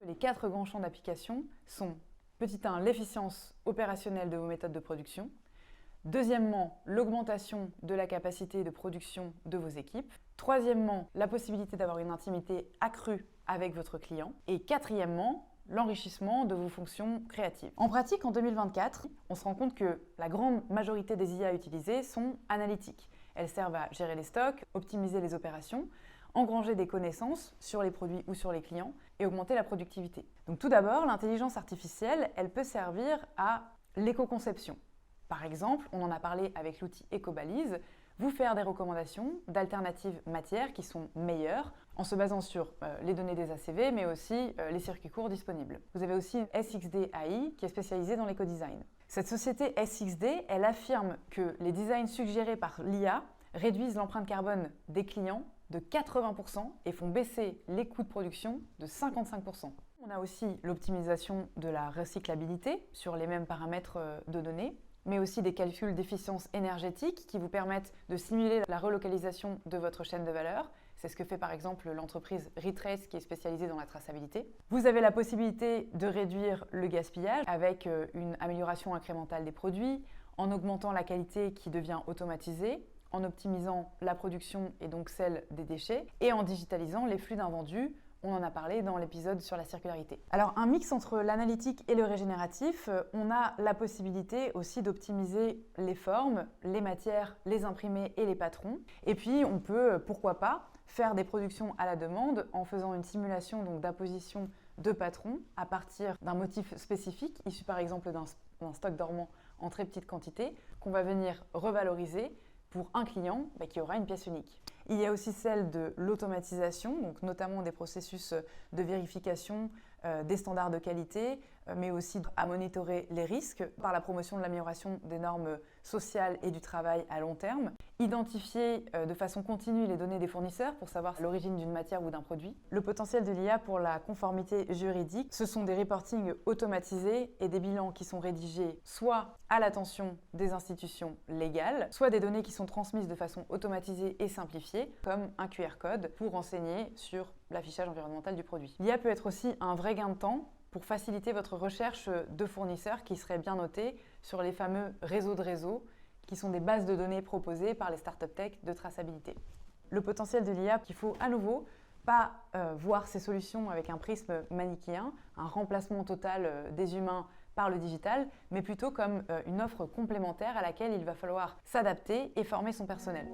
Les 4 grands champs d'application sont, petit 1, l'efficience opérationnelle de vos méthodes de production. Deuxièmement, l'augmentation de la capacité de production de vos équipes. Troisièmement, la possibilité d'avoir une intimité accrue avec votre client. Et quatrièmement, l'enrichissement de vos fonctions créatives. En pratique, en 2024, on se rend compte que la grande majorité des IA utilisées sont analytiques. Elles servent à gérer les stocks, optimiser les opérations, engranger des connaissances sur les produits ou sur les clients et augmenter la productivité. Donc tout d'abord, l'intelligence artificielle, elle peut servir à l'éco-conception. Par exemple, on en a parlé avec l'outil EcoBalise, vous faire des recommandations d'alternatives matières qui sont meilleures en se basant sur les données des ACV mais aussi les circuits courts disponibles. Vous avez aussi SXD AI qui est spécialisée dans l'éco-design. Cette société SXD, elle affirme que les designs suggérés par l'IA réduisent l'empreinte carbone des clients de 80% et font baisser les coûts de production de 55%. On a aussi l'optimisation de la recyclabilité sur les mêmes paramètres de données, mais aussi des calculs d'efficience énergétique qui vous permettent de simuler la relocalisation de votre chaîne de valeur. C'est ce que fait par exemple l'entreprise Retrace qui est spécialisée dans la traçabilité. Vous avez la possibilité de réduire le gaspillage avec une amélioration incrémentale des produits, en augmentant la qualité qui devient automatisée, en optimisant la production et donc celle des déchets, et en digitalisant les flux d'invendus. On en a parlé dans l'épisode sur la circularité. Alors un mix entre l'analytique et le régénératif, on a la possibilité aussi d'optimiser les formes, les matières, les imprimés et les patrons. Et puis on peut, pourquoi pas, faire des productions à la demande en faisant une simulation donc d'apposition de patrons à partir d'un motif spécifique, issu par exemple d'un stock dormant en très petite quantité, qu'on va venir revaloriser pour un client qui aura une pièce unique. Il y a aussi celle de l'automatisation, donc notamment des processus de vérification, des standards de qualité, mais aussi à monitorer les risques par la promotion de l'amélioration des normes sociales et du travail à long terme. Identifier de façon continue les données des fournisseurs pour savoir l'origine d'une matière ou d'un produit. Le potentiel de l'IA pour la conformité juridique, ce sont des reportings automatisés et des bilans qui sont rédigés soit à l'attention des institutions légales, soit des données qui sont transmises de façon automatisée et simplifiée, comme un QR code pour renseigner sur l'affichage environnemental du produit. L'IA peut être aussi un vrai gain de temps pour faciliter votre recherche de fournisseurs qui seraient bien notés sur les fameux réseaux de réseaux, qui sont des bases de données proposées par les startup tech de traçabilité. Le potentiel de l'IA, qu'il faut à nouveau pas voir ces solutions avec un prisme manichéen, un remplacement total des humains par le digital, mais plutôt comme une offre complémentaire à laquelle il va falloir s'adapter et former son personnel.